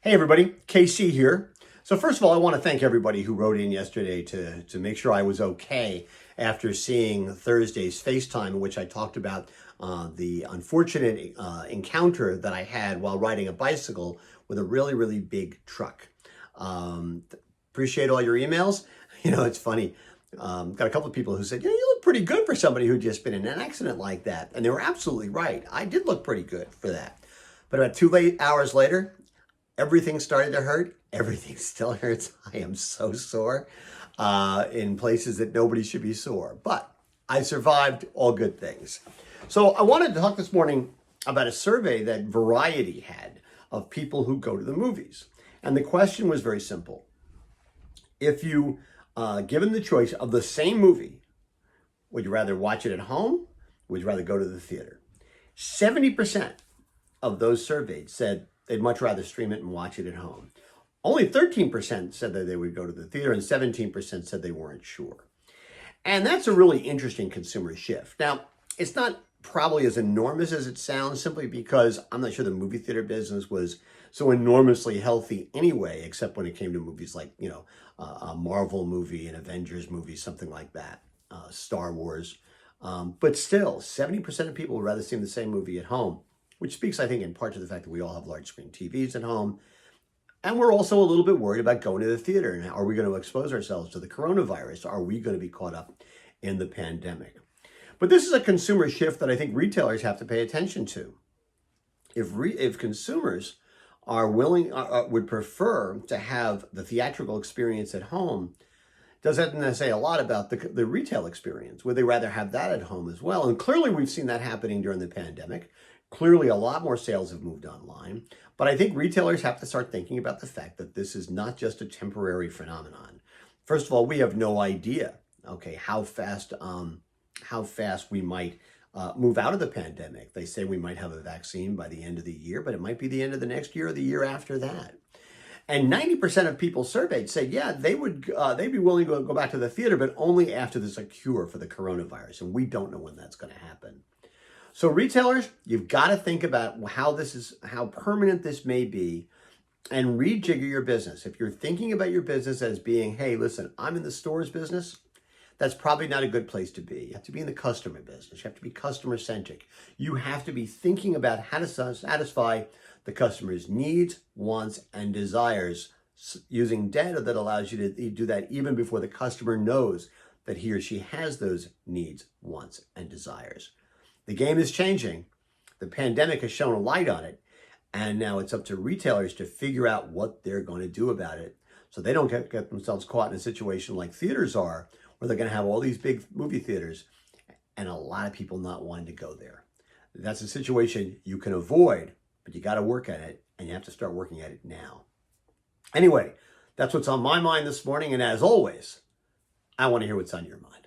Hey everybody, KC here. So first of all, I want to thank everybody who wrote in yesterday to make sure I was okay after seeing Thursday's FaceTime, in which I talked about the unfortunate encounter that I had while riding a bicycle with a really big truck. Appreciate all your emails. You know, it's funny. Got a couple of people who said, you look pretty good for somebody who'd just been in an accident like that. And they were absolutely right. I did look pretty good for that. But about 2 hours later, everything started to hurt. Everything still hurts. I am so sore in places that nobody should be sore. But I survived, all good things. So I wanted to talk this morning about a survey that Variety had of people who go to the movies. And the question was very simple. If you, given the choice of the same movie, would you rather watch it at home? Would you rather go to the theater? 70% of those surveyed said they'd much rather stream it and watch it at home. Only 13% said that they would go to the theater and 17% said they weren't sure. And that's a really interesting consumer shift. Now, it's not probably as enormous as it sounds simply because I'm not sure the movie theater business was so enormously healthy anyway, except when it came to movies like, a Marvel movie, an Avengers movie, something like that, Star Wars. But still, 70% of people would rather see the same movie at home, which speaks, I think, in part to the fact that we all have large screen TVs at home. And we're also a little bit worried about going to the theater. And are we going to expose ourselves to the coronavirus? Are we going to be caught up in the pandemic? But this is a consumer shift that I think retailers have to pay attention to. If consumers are willing, would prefer to have the theatrical experience at home, does that say a lot about the retail experience? Would they rather have that at home as well? And clearly we've seen that happening during the pandemic. Clearly a lot more sales have moved online. But I think retailers have to start thinking about the fact that this is not just a temporary phenomenon. First of all, we have no idea, how fast we might move out of the pandemic. They say we might have a vaccine by the end of the year, but it might be the end of the next year or the year after that. And 90% of people surveyed said, yeah, they'd be willing to go back to the theater, but only after there's a cure for the coronavirus. And we don't know when that's going to happen. So retailers, you've got to think about how permanent this may be and rejigger your business. If you're thinking about your business as being, hey, listen, I'm in the stores business, that's probably not a good place to be. You have to be in the customer business. You have to be customer centric. You have to be thinking about how to satisfy the customer's needs, wants, and desires using data that allows you to do that even before the customer knows that he or she has those needs, wants, and desires. The game is changing. The pandemic has shown a light on it. And now it's up to retailers to figure out what they're going to do about it so they don't get themselves caught in a situation like theaters are, where they're going to have all these big movie theaters and a lot of people not wanting to go there. That's a situation you can avoid, but you got to work at it, and you have to start working at it now. Anyway, that's what's on my mind this morning. And as always, I want to hear what's on your mind.